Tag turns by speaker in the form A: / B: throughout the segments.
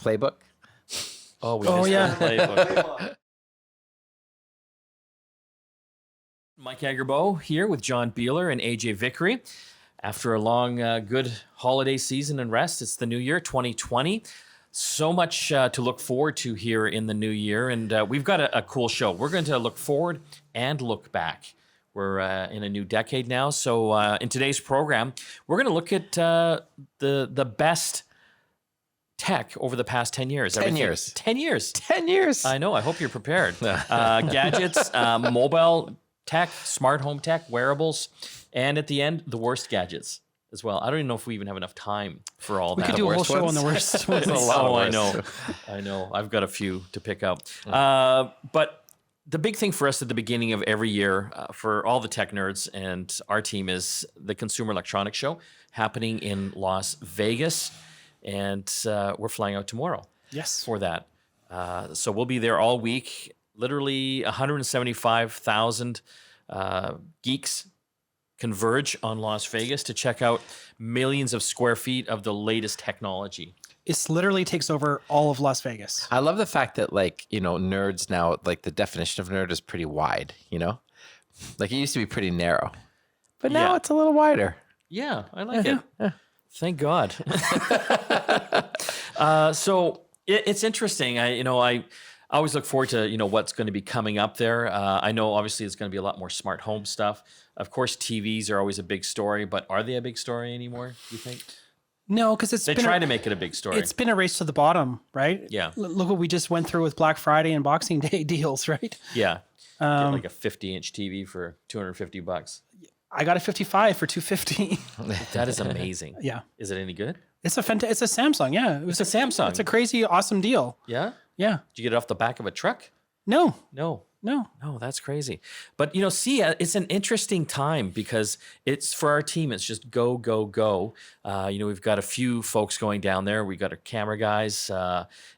A: playbook.
B: Oh, we missed the playbook. Mike Agerbo here with John Biehler and AJ Vickery. After a long, good holiday season and rest, it's the new year, 2020. So much to look forward to here in the new year, and we've got a cool show. We're going to look forward and look back. We're in a new decade now, so in today's program, we're going to look at the best tech over the past 10 years.
A: 10 years.
B: 10 years.
A: 10 years.
B: I know. I hope you're prepared. Gadgets, mobile tech, smart home tech, wearables, and at the end, the worst gadgets as well. I don't even know if we even have enough time for all that.
C: We could do a whole show on the worst ones.
B: I know. I've got a few to pick out. But the big thing for us at the beginning of every year for all the tech nerds and our team is the Consumer Electronics Show happening in Las Vegas. And we're flying out tomorrow for that. So we'll be there all week. Literally 175,000 geeks converge on Las Vegas to check out millions of square feet of the latest technology.
C: It literally takes over all of Las Vegas.
A: I love the fact that, like, you know, nerds now, like, the definition of nerd is pretty wide, you know? Like, it used to be pretty narrow. But now it's a little wider.
B: Yeah, I like it. Yeah. Thank God. So it's interesting. I always look forward to, what's going to be coming up there. I know obviously it's going to be a lot more smart home stuff. Of course, TVs are always a big story, but are they a big story anymore, do you think?
C: No, because
B: they try to make it a big story.
C: It's been a race to the bottom, right?
B: Yeah.
C: Look what we just went through with Black Friday and Boxing Day deals, right?
B: Yeah. Get like a 50-inch TV for $250.
C: I got a 55 for $250.
B: That is amazing.
C: Yeah.
B: Is it any good?
C: It's a Samsung. Yeah.
B: It's a Samsung.
C: It's a crazy, awesome deal.
B: Yeah?
C: Yeah.
B: Did you get it off the back of a truck?
C: No.
B: No, that's crazy. But, it's an interesting time because it's for our team. It's just go, go, go. We've got a few folks going down there. We got our camera guys,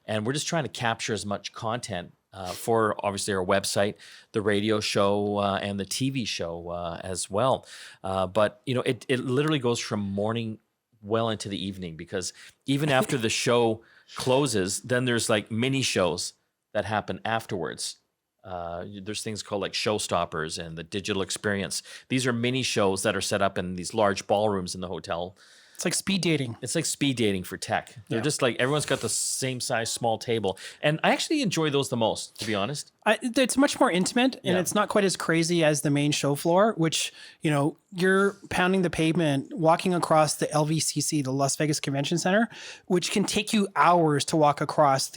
B: and we're just trying to capture as much content for obviously our website, the radio show, and the TV show as well. But it literally goes from morning well into the evening because even after the show closes, then there's like mini shows that happen afterwards. There's things called like showstoppers and the digital experience. These are mini shows that are set up in these large ballrooms in the hotel.
C: It's like speed dating.
B: It's like speed dating for tech. They're just like, everyone's got the same size small table. And I actually enjoy those the most, to be honest.
C: It's much more intimate and it's not quite as crazy as the main show floor, which, you're pounding the pavement, walking across the LVCC, the Las Vegas Convention Center, which can take you hours to walk across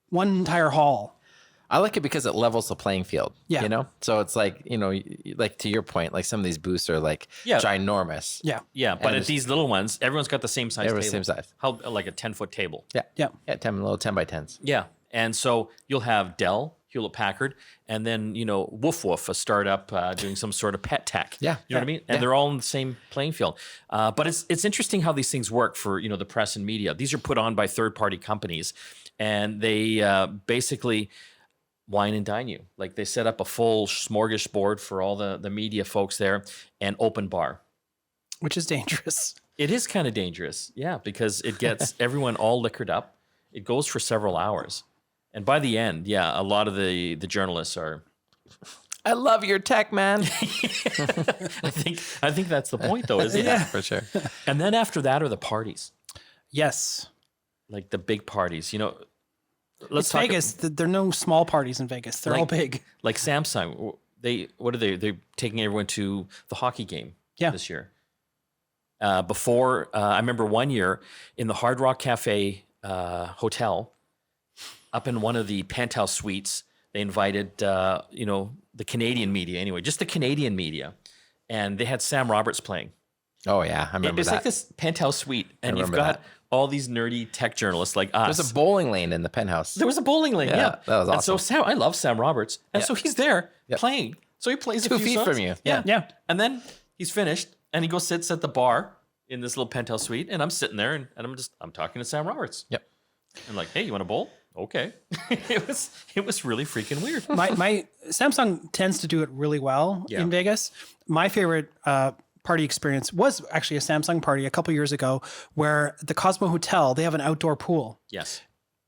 C: one entire hall.
A: I like it because it levels the playing field.
C: Yeah.
A: So it's like, like to your point, like some of these booths are like ginormous.
C: Yeah.
B: Yeah. But at these little ones, everyone's got the same size table.
A: Same size.
B: How, like a 10-foot table.
A: Yeah.
C: Yeah.
A: Yeah. 10 little 10 by 10s.
B: Yeah. And so you'll have Dell, Hewlett-Packard, and then, Woof Woof, a startup doing some sort of pet tech.
A: Yeah.
B: You know what I mean? And they're all in the same playing field. But it's interesting how these things work for, the press and media. These are put on by third-party companies, and they basically wine and dine you. Like they set up a full smorgasbord for all the media folks there and open bar.
C: Which is dangerous.
B: It is kind of dangerous, yeah, because it gets everyone all liquored up. It goes for several hours. And by the end, a lot of the journalists are...
A: I love your tech, man.
B: I think that's the point, though, isn't it?
A: Yeah, for sure.
B: And then after that are the parties.
C: Yes.
B: Like the big parties,
C: Let's talk Vegas. There are no small parties in Vegas. They're all big.
B: Like Samsung, they're taking everyone to the hockey game this year. Before, I remember one year in the Hard Rock Cafe hotel, up in one of the penthouse suites, they invited, the Canadian media anyway, just the Canadian media. And they had Sam Roberts playing.
A: Oh, yeah. I remember that.
B: It's like this penthouse suite. And you've got all these nerdy tech journalists like us.
A: There's a bowling lane in the penthouse.
B: There was a bowling lane, yeah.
A: That was awesome.
B: And so I love Sam Roberts. And so he's there playing. So he plays
A: 2
B: a few
A: feet
B: songs.
A: from you.
C: Yeah.
B: And then he's finished and he goes sits at the bar in this little penthouse suite. And I'm sitting there and I'm talking to Sam Roberts.
A: Yep.
B: I'm like, hey, you want a bowl? Okay. It was really freaking weird.
C: My Samsung tends to do it really well in Vegas. My favorite party experience was actually a Samsung party a couple years ago where the Cosmo Hotel, they have an outdoor pool.
B: Yes.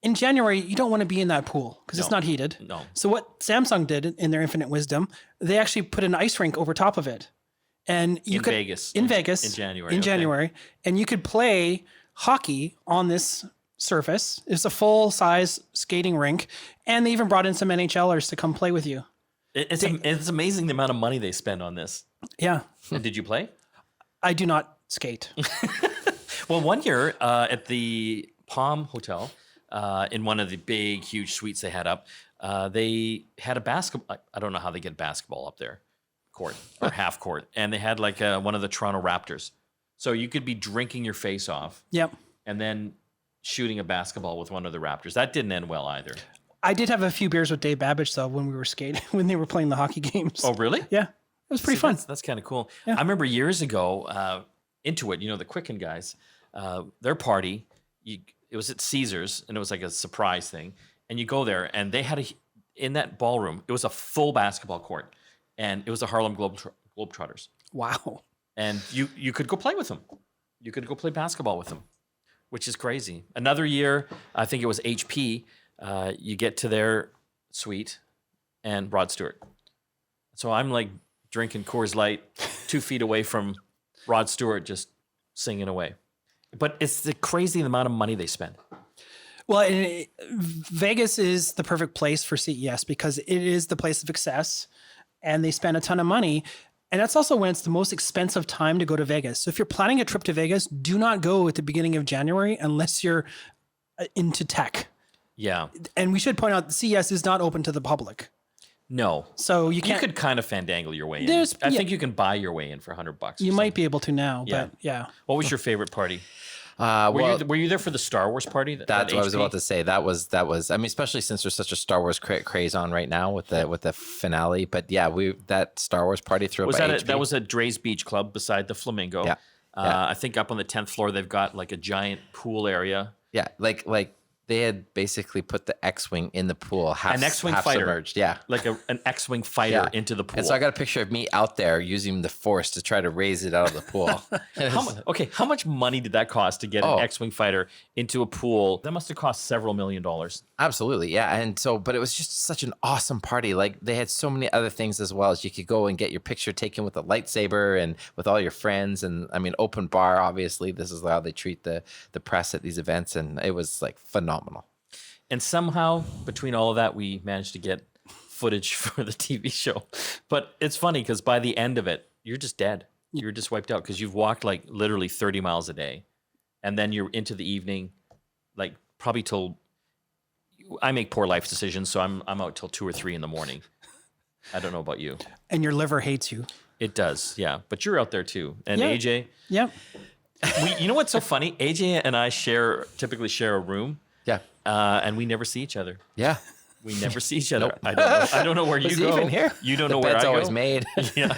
C: In January, you don't want to be in that pool because it's not heated.
B: No.
C: So what Samsung did in their infinite wisdom, they actually put an ice rink over top of it. And you could
B: Vegas.
C: In Vegas.
B: In January.
C: In
B: okay.
C: January. And you could play hockey on this surface. It's a full-size skating rink. And they even brought in some NHLers to come play with you.
B: It's amazing the amount of money they spend on this.
C: Yeah.
B: And did you play?
C: I do not skate.
B: Well, one year at the Palm Hotel, in one of the big, huge suites they had up, they had a basketball. I don't know how they get basketball up there, court or half court, and they had like one of the Toronto Raptors. So you could be drinking your face off,
C: Yep.
B: and then shooting a basketball with one of the Raptors. That didn't end well either.
C: I did have a few beers with Dave Babbage though when we were skating, when they were playing the hockey games.
B: Oh, really?
C: Yeah. It was pretty fun.
B: That's kind of cool.
C: Yeah.
B: I remember years ago, Intuit, the Quicken guys, their party, it was at Caesars, and it was like a surprise thing. And you go there, and they had in that ballroom, it was a full basketball court, and it was the Harlem Globetrotters.
C: Wow.
B: And you could go play with them. You could go play basketball with them, which is crazy. Another year, I think it was HP, you get to their suite, and Rod Stewart. So I'm like drinking Coors Light 2 feet away from Rod Stewart just singing away. But it's the crazy amount of money they spend.
C: Well, Vegas is the perfect place for CES because it is the place of excess and they spend a ton of money. And that's also when it's the most expensive time to go to Vegas. So if you're planning a trip to Vegas, do not go at the beginning of January unless you're into tech.
B: Yeah.
C: And we should point out CES is not open to the public.
B: No.
C: So you can't.
B: You could kind of fandangle your way in.
C: There's-
B: I
C: yeah.
B: think you can buy your way in for $100.
C: You might be able to now, but yeah.
B: What was your favorite party? Were you there for the Star Wars party?
A: That's what I was
B: HP?
A: about to say. That was. I mean, especially since there's such a Star Wars craze on right now with the finale. But yeah, that Star Wars party threw
B: Was
A: by
B: that
A: HP.
B: that was at Dre's Beach Club beside the Flamingo?
A: Yeah.
B: I think up on the 10th floor they've got like a giant pool area.
A: Yeah, like they had basically put the X-wing in the pool, half
B: An X-wing
A: half
B: fighter.
A: submerged. Yeah.
B: Like an X-wing fighter into the pool.
A: And so I got a picture of me out there using the Force to try to raise it out of the pool.
B: How much money did that cost to get an X-wing fighter into a pool? That must have cost several $1 million.
A: Absolutely, yeah. And so, but it was just such an awesome party. Like they had so many other things as well as you could go and get your picture taken with a lightsaber and with all your friends. And I mean, open bar, obviously. This is how they treat the press at these events. And it was like phenomenal.
B: And somehow, between all of that, we managed to get footage for the TV show. But it's funny because by the end of it, you're just dead. You're just wiped out because you've walked like literally 30 miles a day. And then you're into the evening, like probably till... I make poor life decisions, so I'm out till 2 or 3 in the morning. I don't know about you.
C: And your liver hates you.
B: It does, yeah. But you're out there too. And
C: Yeah.
B: AJ...
C: Yep.
B: You know what's so funny? AJ and I typically share a room.
A: Yeah.
B: And we never see each other.
A: Yeah.
B: We never see each other. I don't know where you
A: Was
B: go.
A: he even here?
B: You don't
A: The
B: know where I
A: bed's
B: go.
A: always made.
B: Yeah.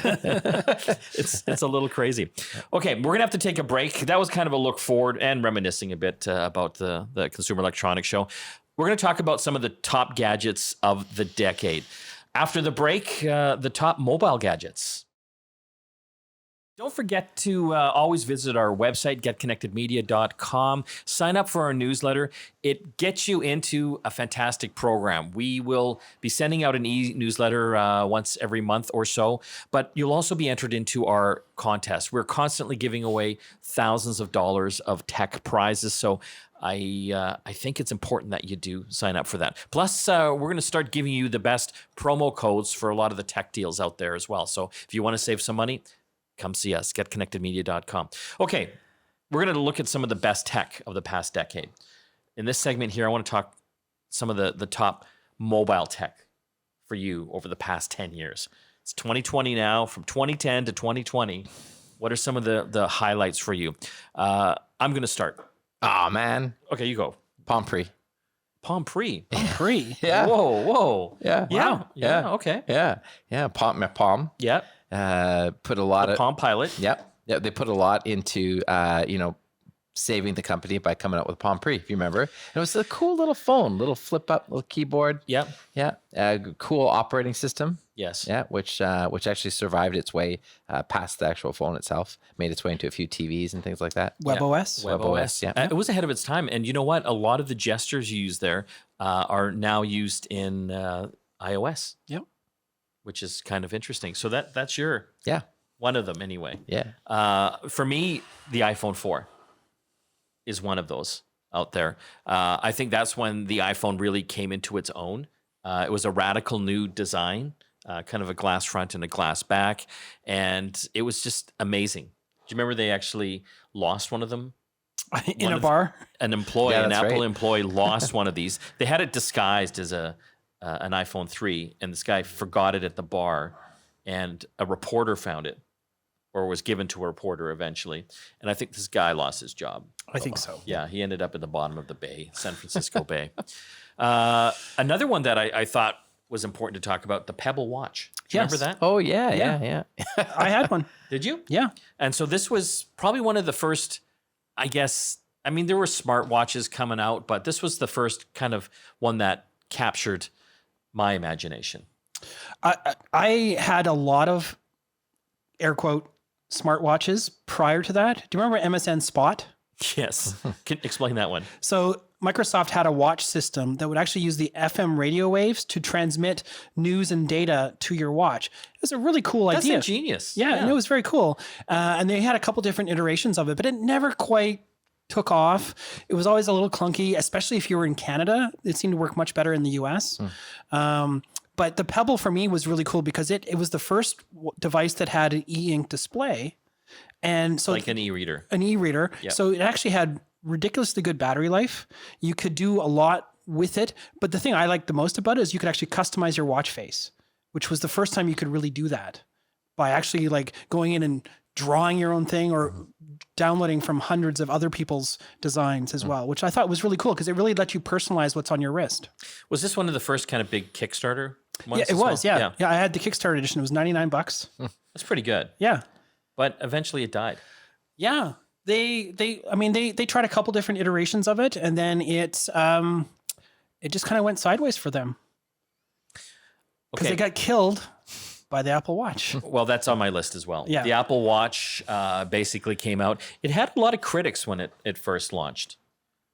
B: It's a little crazy. Okay, we're gonna have to take a break. That was kind of a look forward and reminiscing a bit about the Consumer Electronics Show. We're gonna talk about some of the top gadgets of the decade. After the break, the top mobile gadgets. Don't forget to always visit our website, getconnectedmedia.com. Sign up for our newsletter. It gets you into a fantastic program. We will be sending out an e-newsletter once every month or so, but you'll also be entered into our contest. We're constantly giving away thousands of dollars of tech prizes, so I think it's important that you do sign up for that. Plus, we're going to start giving you the best promo codes for a lot of the tech deals out there as well. So if you want to save some money, come see us, getconnectedmedia.com. Okay, we're going to look at some of the best tech of the past decade. In this segment here, I want to talk some of the top mobile tech for you over the past 10 years. It's 2020 now. From 2010 to 2020, what are some of the highlights for you? I'm going to start.
A: Oh, man.
B: Okay, you go.
A: Palm Pre.
B: Palm Pre.
C: Pre.
A: Yeah.
B: Whoa.
A: Yeah.
B: Wow. Yeah. Okay.
A: Yeah. Palm.
B: Yep.
A: Put a lot of
B: Palm Pilot.
A: Yep. Yeah. They put a lot into saving the company by coming out with Palm Pre. If you remember, and it was a cool little phone, little flip up, little keyboard.
B: Yep.
A: Yeah. Cool operating system.
B: Yes.
A: Yeah, which actually survived its way past the actual phone itself, made its way into a few TVs and things like that.
C: WebOS.
A: WebOS, yeah.
B: It was ahead of its time. And you know what? A lot of the gestures you use there are now used in iOS.
C: Yep.
B: Which is kind of interesting. So that's your
A: Yeah.
B: one of them anyway.
A: Yeah.
B: For me, the iPhone 4 is one of those out there. I think that's when the iPhone really came into its own. It was a radical new design, kind of a glass front and a glass back, and it was just amazing. Do you remember they actually lost one of them?
C: In a bar?
B: An employee,
A: Yeah,
B: an
A: that's
B: Apple
A: right.
B: employee lost one of these. They had it disguised as an iPhone 3, and this guy forgot it at the bar, and a reporter found it, or was given to a reporter eventually. And I think this guy lost his job.
C: I think so.
B: Yeah, he ended up at the bottom of the bay, San Francisco Bay. Another one that I thought was important to talk about, the Pebble watch. Do you
C: Yes.
B: remember that?
A: Oh, yeah.
C: I had one.
B: Did you?
C: Yeah.
B: And so this was probably one of the first, I guess, I mean, there were smartwatches coming out, but this was the first kind of one that captured my imagination.
C: I had a lot of air quote smartwatches prior to that. Do you remember MSN Spot?
B: Yes. Can explain that one.
C: So Microsoft had a watch system that would actually use the FM radio waves to transmit news and data to your watch. It was a really cool
B: That's
C: idea.
B: ingenious.
C: Yeah, and it was very cool. And they had a couple different iterations of it, but it never quite took off. It was always a little clunky, especially if you were in Canada. It seemed to work much better in the US. But the Pebble for me was really cool because it was the first device that had an e-ink display. And so
B: Like an e-reader.
C: an e-reader.
B: Yep.
C: So it actually had ridiculously good battery life. You could do a lot with it. But the thing I liked the most about it is you could actually customize your watch face, which was the first time you could really do that by actually like going in and drawing your own thing or downloading from hundreds of other people's designs as well, which I thought was really cool because it really let you personalize what's on your wrist.
B: Was this one of the first kind of big Kickstarter ones?
C: Yeah, it
B: as well?
C: was. Yeah. I had the Kickstarter edition. It was $99.
B: That's pretty good.
C: Yeah.
B: But eventually it died.
C: Yeah. They tried a couple different iterations of it, and then it just kind of went sideways for them because
B: Okay.
C: they got killed by the Apple Watch.
B: Well, that's on my list as well.
C: Yeah.
B: The Apple Watch basically came out. It had a lot of critics when it first launched.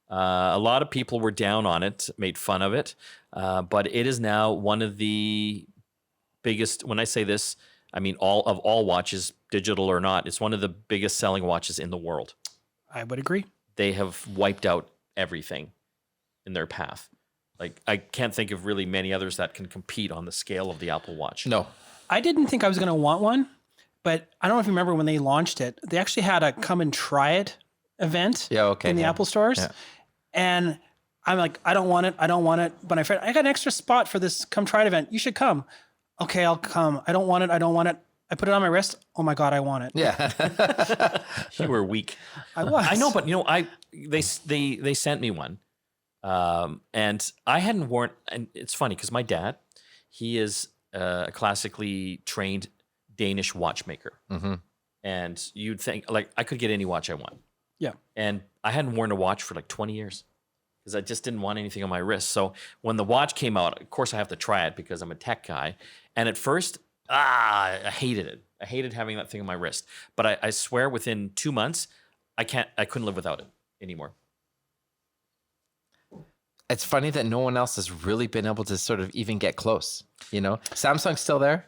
B: A lot of people were down on it, made fun of it. But it is now one of the biggest, when I say this, I mean all watches, digital or not, it's one of the biggest selling watches in the world.
C: I would agree.
B: They have wiped out everything in their path. Like, I can't think of really many others that can compete on the scale of the Apple Watch.
A: No.
C: I didn't think I was going to want one, but I don't know if you remember when they launched it, they actually had a come and try it event in the Apple stores.
A: Yeah.
C: And I'm like, I don't want it. But I got an extra spot for this come try it event. You should come. Okay, I'll come. I don't want it. I put it on my wrist. Oh my God, I want it.
A: Yeah.
B: You were weak.
C: I was.
B: I know, but they sent me one, and I hadn't worn. And it's funny because my dad, he is a classically trained Danish watchmaker, and you'd think like I could get any watch I want.
C: Yeah.
B: And I hadn't worn a watch for like 20 years because I just didn't want anything on my wrist. So when the watch came out, of course I have to try it because I'm a tech guy. And at first, I hated it. I hated having that thing on my wrist. But I swear within 2 months, I couldn't live without it anymore.
A: It's funny that no one else has really been able to sort of even get close. You know, Samsung's still there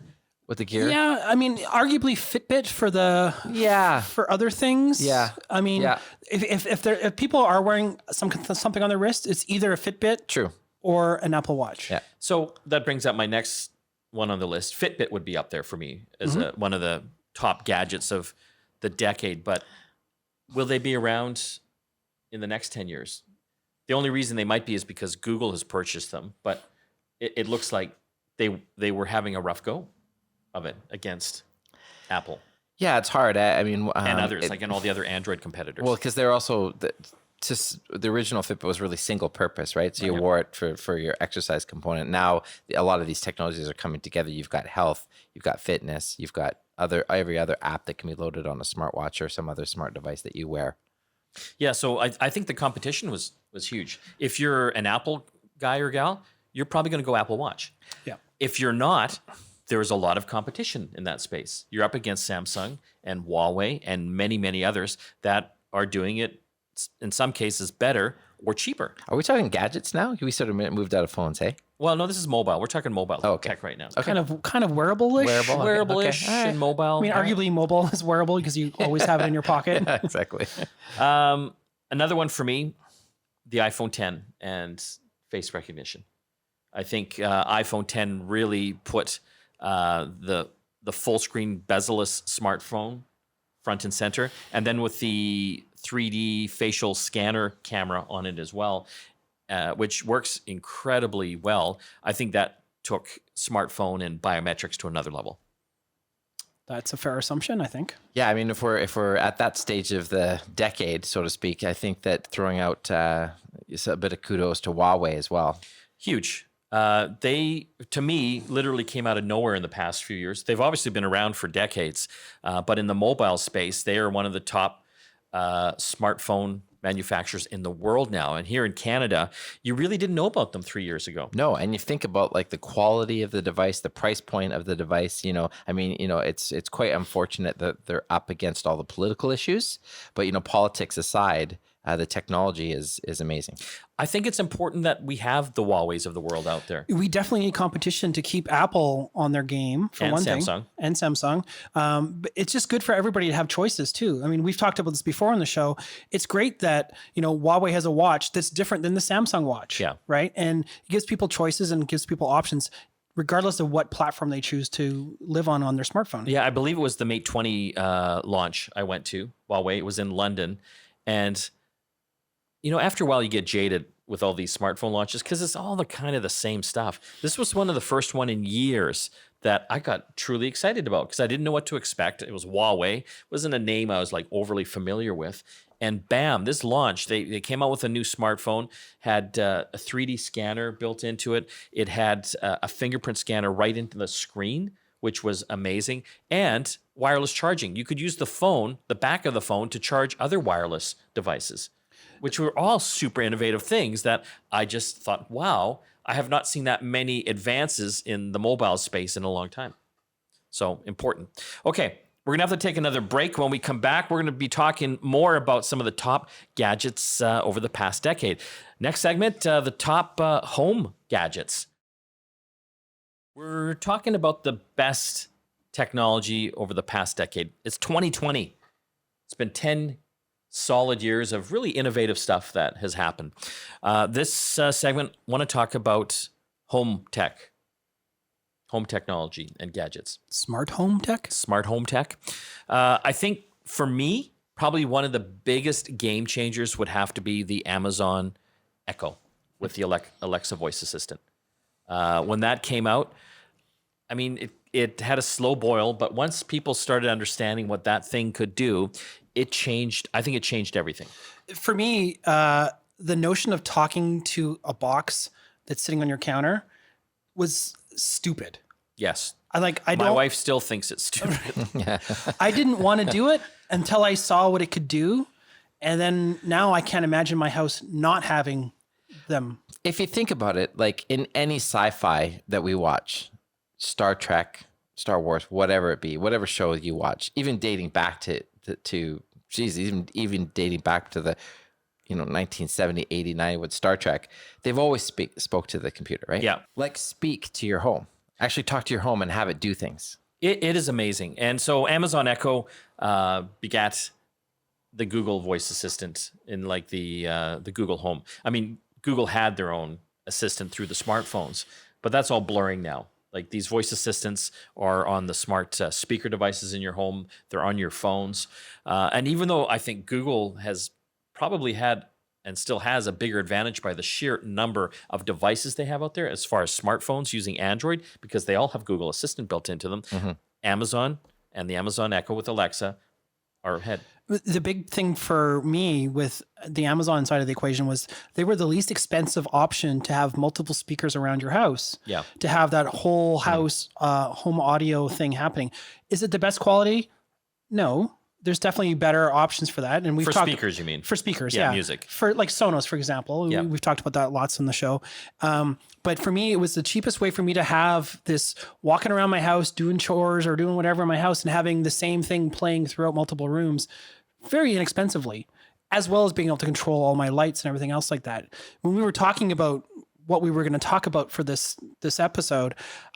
A: with the gear.
C: Yeah, I mean, arguably Fitbit for other things.
A: Yeah.
C: I mean, if people are wearing something on their wrist, it's either a Fitbit
A: True.
C: or an Apple Watch.
A: Yeah.
B: So that brings up my next one on the list. Fitbit would be up there for me as one of the top gadgets of the decade. But will they be around in the next 10 years? The only reason they might be is because Google has purchased them. But it looks like they were having a rough go of it against Apple
A: Yeah, it's hard. I mean,
B: and others, like and all the other Android competitors.
A: well, because they're also the original Fitbit was really single purpose, right? So you wore it for your exercise component. Now a lot of these technologies are coming together. You've got health, you've got fitness, you've got every other app that can be loaded on a smartwatch or some other smart device that you wear.
B: Yeah, so I think the competition was huge. If you're an Apple guy or gal, you're probably going to go Apple Watch.
C: Yeah.
B: If you're not, there's a lot of competition in that space. You're up against Samsung and Huawei and many, many others that are doing it in some cases better or cheaper.
A: Are we talking gadgets now? We sort of moved out of phones, hey?
B: Well, no, this is mobile. We're talking mobile
A: okay.
B: tech right now.
A: Okay.
C: Kind of wearable-ish.
B: Wearable-ish
A: Okay.
B: and mobile.
C: I mean, arguably mobile is wearable because you always have it in your pocket.
A: Exactly.
B: Another one for me, the iPhone 10 and face recognition. I think iPhone 10 really put the full screen bezel-less smartphone front and center, and then with the 3D facial scanner camera on it as well, which works incredibly well. I think that took smartphone and biometrics to another level.
C: That's a fair assumption, I think.
A: Yeah, I mean, if we're at that stage of the decade, so to speak, I think that throwing out is a bit of kudos to Huawei as well.
B: Huge. They, to me, literally came out of nowhere in the past few years. They've obviously been around for decades, but in the mobile space, they are one of the top smartphone manufacturers in the world now. And here in Canada, you really didn't know about them 3 years ago.
A: No, and you think about like the quality of the device, the price point of the device, I mean, it's quite unfortunate that they're up against all the political issues, but politics aside, the technology is amazing.
B: I think it's important that we have the Huawei's of the world out there.
C: We definitely need competition to keep Apple on their game for
B: And
C: one
B: Samsung.
C: thing, and Samsung. But it's just good for everybody to have choices too. I mean, we've talked about this before on the show. It's great that Huawei has a watch that's different than the Samsung watch.
B: Yeah.
C: Right, and it gives people choices and gives people options, regardless of what platform they choose to live on their smartphone.
B: Yeah, I believe it was the Mate 20 launch I went to, Huawei. It was in London. And, after a while you get jaded with all these smartphone launches because it's all the same stuff. This was one of the first one in years that I got truly excited about because I didn't know what to expect. It was Huawei. It wasn't a name I was like overly familiar with. And bam, this launch, they came out with a new smartphone, had a 3D scanner built into it. It had a fingerprint scanner right into the screen, which was amazing, and wireless charging. You could use the phone, the back of the phone, to charge other wireless devices, which were all super innovative things that I just thought, wow, I have not seen that many advances in the mobile space in a long time. So important. Okay, we're going to have to take another break. When we come back, we're going to be talking more about some of the top gadgets over the past decade. Next segment, the top home gadgets. We're talking about the best technology over the past decade. It's 2020. It's been 10 solid years of really innovative stuff that has happened. This segment, I want to talk about home technology and gadgets.
C: Smart home tech?
B: Smart home tech. I think for me, probably one of the biggest game changers would have to be the Amazon Echo with the Alexa voice assistant. When that came out, I mean, it had a slow boil, but once people started understanding what that thing could do, it changed. I think it changed everything.
C: For me, the notion of talking to a box that's sitting on your counter was stupid.
B: Yes.
C: My
B: wife still thinks it's stupid.
C: I didn't want to do it until I saw what it could do. And then now I can't imagine my house not having them.
A: If you think about it, like in any sci-fi that we watch, Star Trek, Star Wars, whatever it be, whatever show you watch, even dating back to even dating back to the 1970, 80, 90 with Star Trek, they've always spoke to the computer, right?
B: Yeah.
A: Like speak to your home. Actually talk to your home and have it do things.
B: It is amazing. And so Amazon Echo begat the Google voice assistant in like the Google Home. I mean, Google had their own assistant through the smartphones, but that's all blurring now. Like these voice assistants are on the smart speaker devices in your home. They're on your phones. And even though I think Google has probably had and still has a bigger advantage by the sheer number of devices they have out there as far as smartphones using Android, because they all have Google Assistant built into them, Amazon and the Amazon Echo with Alexa are ahead.
C: The big thing for me with the Amazon side of the equation was they were the least expensive option to have multiple speakers around your house.
B: Yeah.
C: To have that whole house home audio thing happening. Is it the best quality? No. there's definitely better options for that. And we've
B: For
C: talked
B: speakers, you mean?
C: for speakers,
B: Yeah,
C: yeah,
B: music.
C: for like Sonos, for example.
B: Yeah.
C: We've talked about that lots on the show. But for me, it was the cheapest way for me to have this walking around my house, doing chores or doing whatever in my house and having the same thing playing throughout multiple rooms very inexpensively, as well as being able to control all my lights and everything else like that. When we were talking about what we were going to talk about for this episode,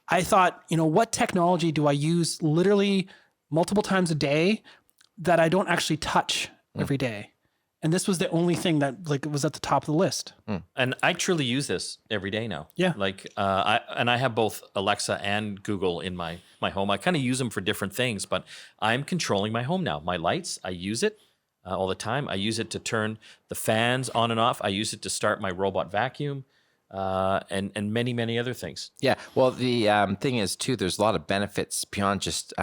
C: I thought, what technology do I use literally multiple times a day that I don't actually touch every day? And this was the only thing that was at the top of the list.
B: And I truly use this every day now.
C: Yeah.
B: I have both Alexa and Google in my home. I kind of use them for different things, but I'm controlling my home now. My lights, I use it all the time. I use it to turn the fans on and off. I use it to start my robot vacuum. And many, many other things.
A: Yeah. Well, the thing is too, there's a lot of benefits beyond just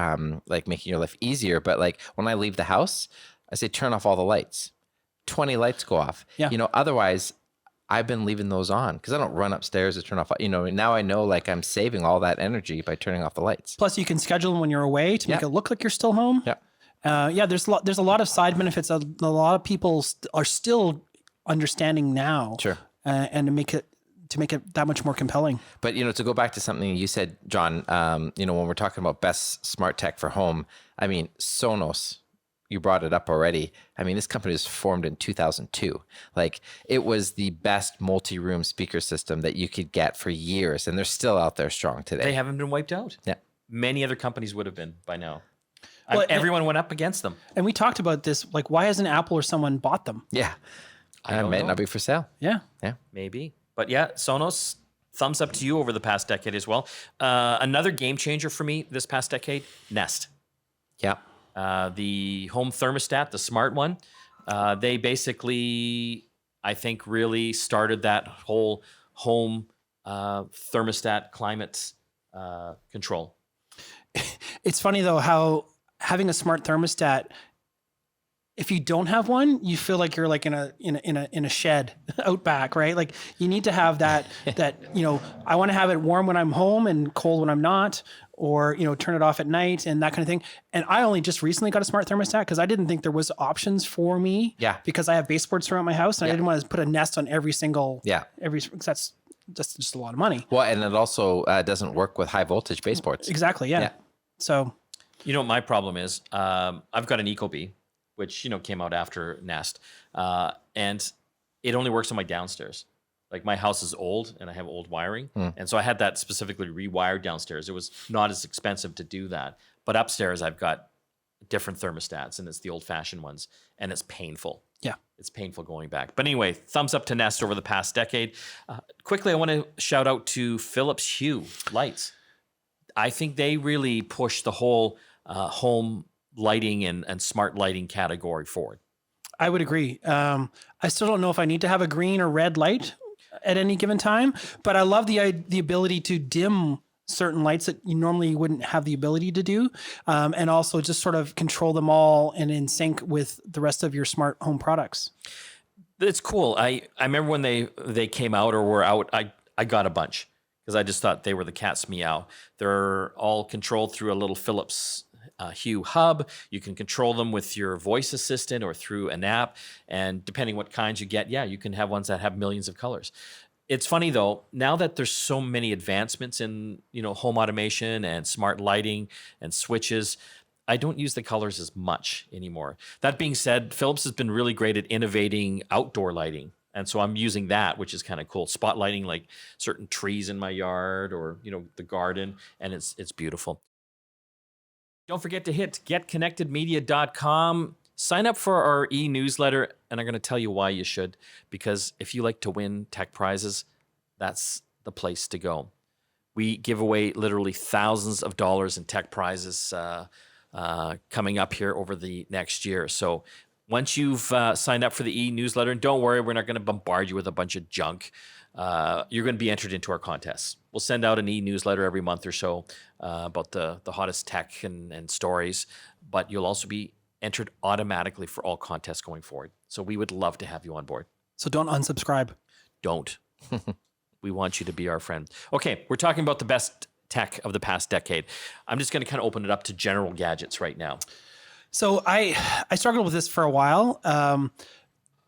A: like making your life easier. But like when I leave the house, I say, turn off all the lights. 20 lights go off.
C: Yeah.
A: Otherwise I've been leaving those on because I don't run upstairs to turn off. Now I know like I'm saving all that energy by turning off the lights.
C: Plus you can schedule them when you're away to make it look like you're still home.
A: Yeah.
C: There's a lot of side benefits that a lot of people are still understanding now.
A: Sure.
C: And to make it that much more compelling.
A: But, to go back to something you said, John, when we're talking about best smart tech for home, I mean, Sonos, you brought it up already. I mean, this company was formed in 2002. Like, it was the best multi-room speaker system that you could get for years, and they're still out there strong today.
B: They haven't been wiped out.
A: Yeah.
B: Many other companies would have been by now.
C: Well,
B: everyone went up against them.
C: And we talked about this, like, why hasn't Apple or someone bought them?
A: Yeah.
B: I
A: It
B: don't
A: might
B: know.
A: not be for sale.
C: Yeah.
A: Yeah.
B: Maybe. But yeah, Sonos, thumbs up to you over the past decade as well. Another game changer for me this past decade, Nest.
A: Yeah.
B: The home thermostat, the smart one, they basically, I think, really started that whole home thermostat climate control.
C: It's funny though how having a smart thermostat, if you don't have one, you feel like you're like in a shed out back, right? Like you need to have that I want to have it warm when I'm home and cold when I'm not, or turn it off at night and that kind of thing. And I only just recently got a smart thermostat because I didn't think there was options for me.
A: Yeah.
C: Because I have baseboards throughout my house and I didn't want to put a Nest on every single because that's just a lot of money.
A: Well, and it also doesn't work with high voltage baseboards.
C: Exactly. Yeah. So
B: My problem is I've got an Ecobee, which came out after Nest, and it only works on my downstairs. Like my house is old and I have old wiring, and so I had that specifically rewired downstairs. It was not as expensive to do that, but upstairs I've got different thermostats, and it's the old-fashioned ones, and it's painful.
C: yeah.
B: It's painful going back. But anyway, thumbs up to Nest over the past decade. Quickly, I want to shout out to Philips Hue lights. I think they really pushed the whole home lighting and smart lighting category forward.
C: I would agree. I still don't know if I need to have a green or red light at any given time, but I love the ability to dim certain lights that you normally wouldn't have the ability to do, and also just sort of control them all and in sync with the rest of your smart home products.
B: It's cool. I remember when they came out or were out, I got a bunch because I just thought they were the cat's meow. They're all controlled through a little Philips Hue hub. You can control them with your voice assistant or through an app. And depending what kinds you get, you can have ones that have millions of colors. It's funny though, now that there's so many advancements in, home automation and smart lighting and switches, I don't use the colors as much anymore. That being said, Philips has been really great at innovating outdoor lighting. And so I'm using that, which is kind of cool. Spotlighting like certain trees in my yard or, the garden, and it's beautiful. Don't forget to hit getconnectedmedia.com. Sign up for our e-newsletter, and I'm going to tell you why you should, because if you like to win tech prizes, that's the place to go. We give away literally thousands of dollars in tech prizes coming up here over the next year. So once you've signed up for the e-newsletter, and don't worry, we're not going to bombard you with a bunch of junk. You're going to be entered into our contests. We'll send out an e-newsletter every month or so about the hottest tech and stories, but you'll also be entered automatically for all contests going forward. So we would love to have you on board.
C: So don't unsubscribe.
B: Don't. We want you to be our friend. Okay, we're talking about the best tech of the past decade. I'm just going to kind of open it up to general gadgets right now.
C: So I struggled with this for a while.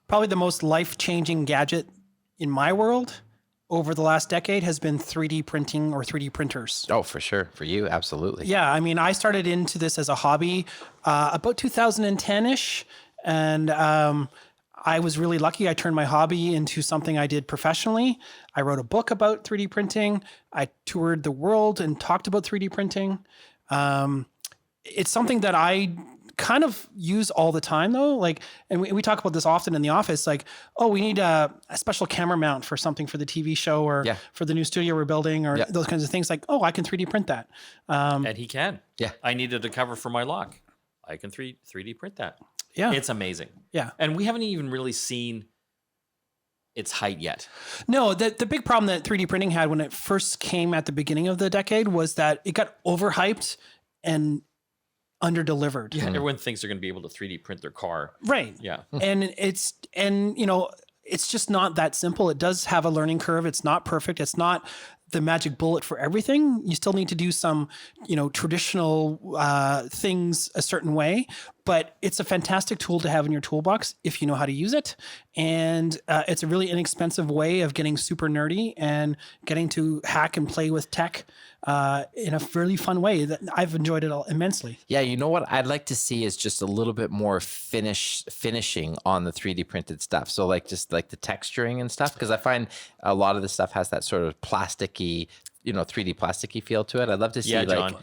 C: Probably the most life-changing gadget in my world over the last decade has been 3D printing or 3D printers.
A: Oh, for sure. For you, absolutely.
C: Yeah, I mean, I started into this as a hobby about 2010-ish, and I was really lucky. I turned my hobby into something I did professionally. I wrote a book about 3D printing. I toured the world and talked about 3D printing. It's something that I kind of use all the time though. Like, and we talk about this often in the office, like, oh, we need a special camera mount for something for the TV show or for the new studio we're building or those kinds of things. Like, oh, I can 3D print that.
B: And he can.
A: Yeah.
B: I needed a cover for my lock. I can 3D print that.
C: Yeah.
B: It's amazing.
C: Yeah.
B: And we haven't even really seen its height yet.
C: No, the big problem that 3D printing had when it first came at the beginning of the decade was that it got overhyped and under-delivered.
B: Yeah, everyone thinks they're going to be able to 3D print their car.
C: Right.
B: Yeah.
C: And you know, it's just not that simple. It does have a learning curve. It's not perfect. It's not the magic bullet for everything. You still need to do some, you know, traditional things a certain way, but it's a fantastic tool to have in your toolbox if you know how to use it. And it's a really inexpensive way of getting super nerdy and getting to hack and play with tech in a really fun way that I've enjoyed it immensely.
A: Yeah, you know what I'd like to see is just a little bit more finishing on the 3D printed stuff. So like just like the texturing and stuff, because I find a lot of the stuff has that sort of plasticky, you know, 3D plasticky feel to it. I'd love to see
B: John.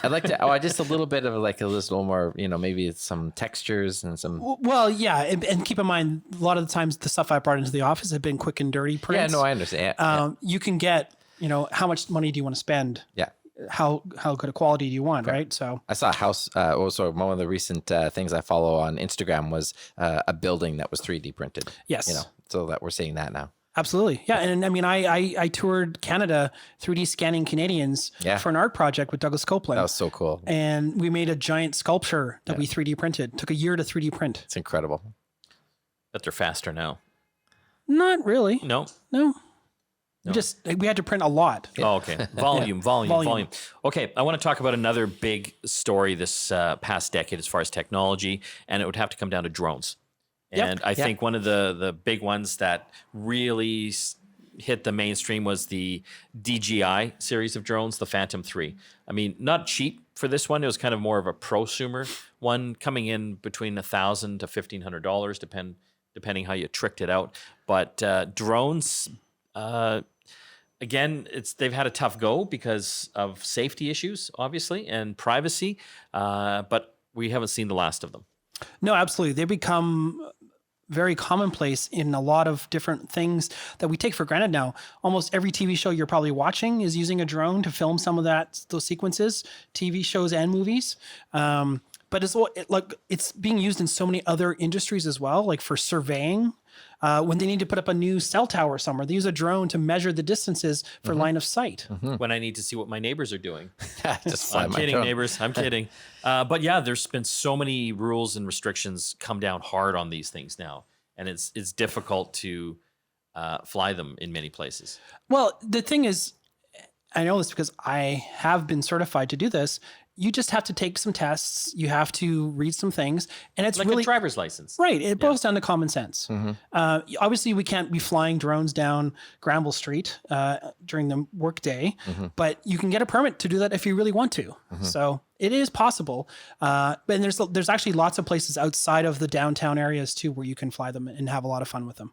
A: I'd like to just a little bit of like a little more, you know, maybe it's some textures and some.
C: Well, yeah, and keep in mind a lot of the times the stuff I brought into the office have been quick and dirty prints.
A: Yeah, no, I understand.
C: You can get, you know, how much money do you want to spend?
A: Yeah.
C: How good a quality do you want, right? So
A: I saw a house. Also, one of the recent things I follow on Instagram was a building that was 3D printed.
C: Yes,
A: you know, so that we're seeing that now.
C: Absolutely, yeah. And I mean, I toured Canada 3D scanning Canadians for an art project with Douglas Copeland.
A: That was so cool.
C: And we made a giant sculpture that we 3D printed. Took a year to 3D print.
A: It's incredible.
B: But they're faster now.
C: Not really.
B: No.
C: We had to print a lot.
B: Oh, okay. Volume. Okay, I want to talk about another big story this past decade as far as technology, and it would have to come down to drones. And I think one of the big ones that really hit the mainstream was the DJI series of drones, the Phantom 3. I mean, not cheap for this one. It was kind of more of a prosumer one, coming in between $1,000 to $1,500, depending how you tricked it out. But drones, again, they've had a tough go because of safety issues, obviously, and privacy. But we haven't seen the last of them.
C: No, absolutely. They become very commonplace in a lot of different things that we take for granted now. Almost every TV show you're probably watching is using a drone to film some of those sequences, TV shows and movies. But it's being used in so many other industries as well, like for surveying. When they need to put up a new cell tower somewhere, they use a drone to measure the distances for line of sight.
B: When I need to see what my neighbors are doing.
A: Just
B: I'm kidding, neighbors. I'm kidding. But yeah, there's been so many rules and restrictions come down hard on these things now, and it's difficult to fly them in many places.
C: Well, the thing is, I know this because I have been certified to do this. You just have to take some tests. You have to read some things, and it's
B: like
C: really
B: a driver's license,
C: right? It boils down to common sense. Obviously, we can't be flying drones down Granville Street during the workday, but you can get a permit to do that if you really want to. So it is possible. But there's actually lots of places outside of the downtown areas too where you can fly them and have a lot of fun with them.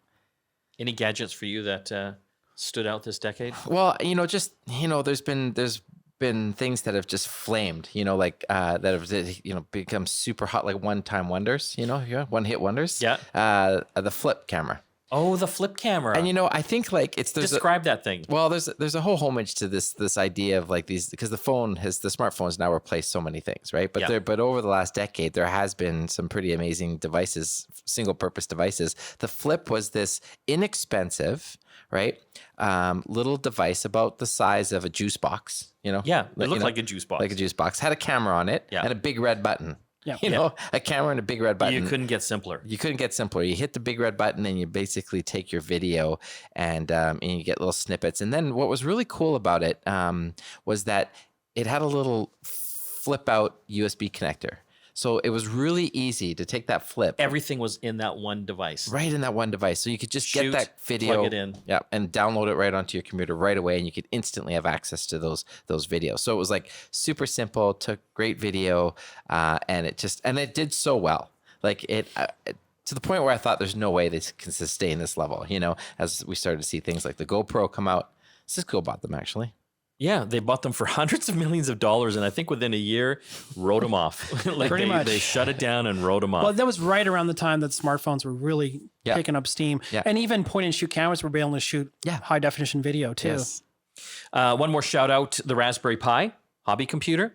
B: Any gadgets for you that stood out this decade?
A: Well, there's been things that have just flamed, like that have become super hot, like one-time wonders, one-hit wonders.
B: Yeah.
A: The flip camera.
B: Oh, the flip camera.
A: And think like
B: describe that thing.
A: Well, there's a whole homage to this idea of like these, because the smartphones now replace so many things, right? But over the last decade, there has been some pretty amazing devices, single-purpose devices. The flip was this inexpensive, right, little device about the size of a juice box.
B: Yeah, it looked like a juice box.
A: Like a juice box. Had a camera on it and a big red button.
C: Yeah.
A: A camera and a big red button.
B: You couldn't get simpler.
A: You hit the big red button and you basically take your video and you get little snippets. And then what was really cool about it was that it had a little flip out USB connector. So it was really easy to take that flip.
B: Everything was in that one device.
A: Right in that one device. So you could just
B: Shoot,
A: get that video,
B: plug it in.
A: yeah, and download it right onto your computer right away, and you could instantly have access to those videos. So it was like super simple, took great video, and it did so well. Like it to the point where I thought there's no way this can sustain this level, as we started to see things like the GoPro come out. Cisco bought them, actually.
B: Yeah, they bought them for hundreds of millions of dollars, and I think within a year, wrote them off. Like
C: Pretty much.
B: They shut it down and wrote them off.
C: Well, that was right around the time that smartphones were really picking up steam.
A: Yeah.
C: And even point-and-shoot cameras were able to shoot high-definition video, too.
A: Yes.
B: One more shout out, the Raspberry Pi hobby computer,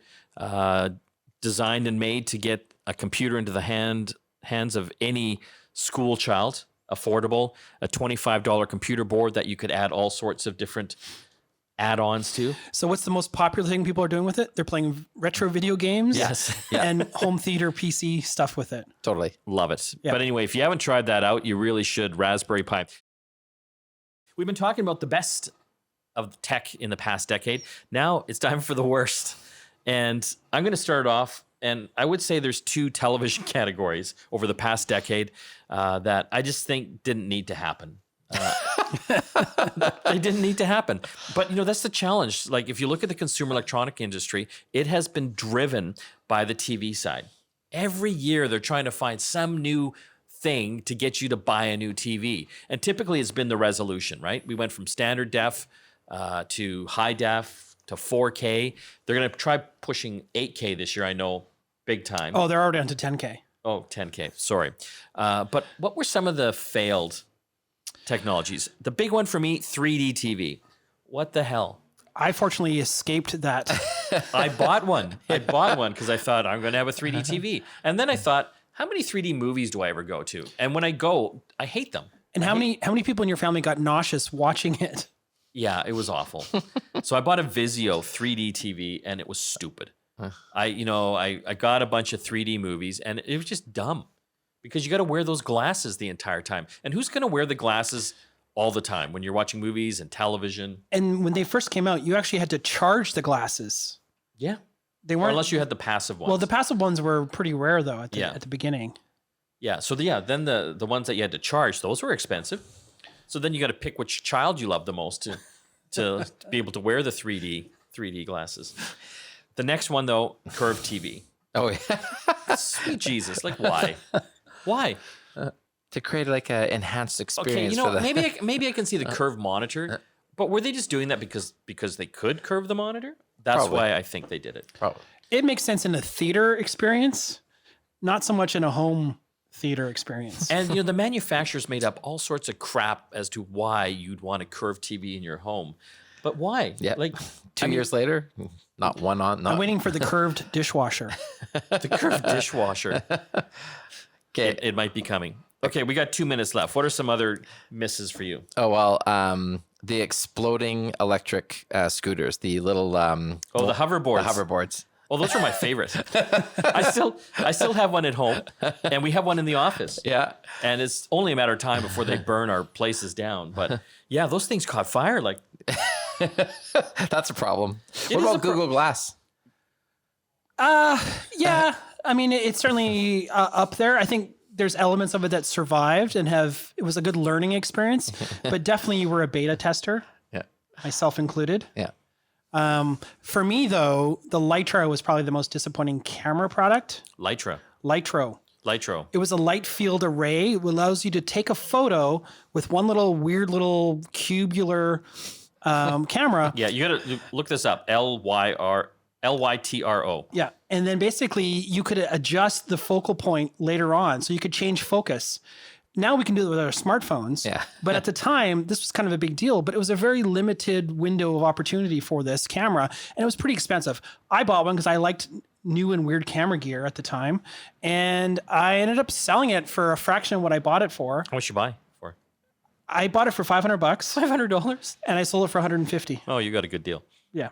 B: designed and made to get a computer into the hands of any school child, affordable, a $25 computer board that you could add all sorts of different add-ons to.
C: So what's the most popular thing people are doing with it? They're playing retro video games and home theater PC stuff with it.
A: Totally.
B: Love it.
C: Yeah.
B: But anyway, if you haven't tried that out, you really should. Raspberry Pi. We've been talking about the best of tech in the past decade. Now it's time for the worst. And I'm going to start off, and I would say there's two television categories over the past decade that I just think didn't need to happen. They didn't need to happen. But, that's the challenge. Like, if you look at the consumer electronic industry, it has been driven by the TV side. Every year, they're trying to find some new thing to get you to buy a new TV. And typically, it's been the resolution, right? We went from standard def to high def to 4K. They're going to try pushing 8K this year, I know, big time.
C: Oh, they're already on to 10K.
B: Oh, 10K. Sorry. But what were some of the failed technologies? The big one for me, 3D TV. What the hell?
C: I fortunately escaped that.
B: I bought one because I thought I'm going to have a 3D TV. And then I thought, how many 3D movies do I ever go to? And when I go, I hate them.
C: And how many people in your family got nauseous watching it?
B: Yeah, it was awful. So I bought a Vizio 3D TV and it was stupid. I got a bunch of 3D movies and it was just dumb. Because you got to wear those glasses the entire time. And who's going to wear the glasses all the time when you're watching movies and television?
C: And when they first came out, you actually had to charge the glasses.
B: Yeah.
C: They
B: Or
C: weren't.
B: unless you had the passive ones.
C: Well, the passive ones were pretty rare though at the beginning.
B: Yeah. So then the ones that you had to charge, those were expensive. So then you got to pick which child you love the most to be able to wear the 3D glasses. The next one though, curved TV.
A: Oh, yeah.
B: Sweet Jesus. Like why? Why?
A: To create like an enhanced experience.
B: Okay, maybe I can see the curved monitor, but were they just doing that because they could curve the monitor? That's
A: Probably.
B: why I think they did it.
A: Probably.
C: It makes sense in a theater experience, not so much in a home theater experience.
B: And the manufacturers made up all sorts of crap as to why you'd want a curved TV in your home. But why?
A: Yeah.
B: Like
A: 2 years later, not one on. Not
C: I'm waiting for the curved dishwasher.
B: the curved dishwasher.
A: Okay.
B: It might be coming. Okay, we got 2 minutes left. What are some other misses for you?
A: Oh well, the exploding electric scooters, the little
B: The hoverboards.
A: The hoverboards.
B: Well, those are my favorite. I still have one at home, and we have one in the office.
A: Yeah.
B: And it's only a matter of time before they burn our places down. But yeah, those things caught fire. Like
A: That's a problem.
B: It
A: What
B: is
A: about
B: a
A: Google Glass?
C: Yeah, I mean, it's certainly up there. I think there's elements of it that survived and it was a good learning experience, but definitely you were a beta tester,
A: Yeah.
C: myself included.
A: Yeah.
C: For me though, the Lytro was probably the most disappointing camera product.
B: Lytro.
C: It was a light field array. It allows you to take a photo with one little weird little cubular camera.
B: Yeah, you gotta look this up. Lytro.
C: Yeah. And then basically you could adjust the focal point later on. So you could change focus. Now we can do it with our smartphones.
A: Yeah.
C: But at the time, this was kind of a big deal, but it was a very limited window of opportunity for this camera. And it was pretty expensive. I bought one because I liked new and weird camera gear at the time. And I ended up selling it for a fraction of what I bought it for.
B: How much you buy for?
C: I bought it for $500
B: $500.
C: and I sold it for $150.
B: Oh, you got a good deal.
C: Yeah.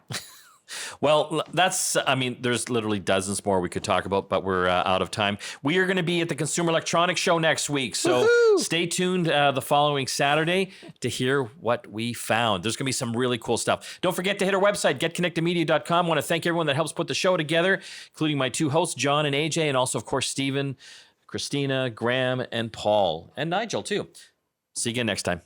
B: Well, there's literally dozens more we could talk about, but we're out of time. We are going to be at the Consumer Electronics Show next week, so stay tuned the following Saturday to hear what we found. There's going to be some really cool stuff. Don't forget to hit our website, getconnectedmedia.com. I want to thank everyone that helps put the show together, including my two hosts, John and AJ, and also, of course, Stephen, Christina, Graham, and Paul, and Nigel, too. See you again next time.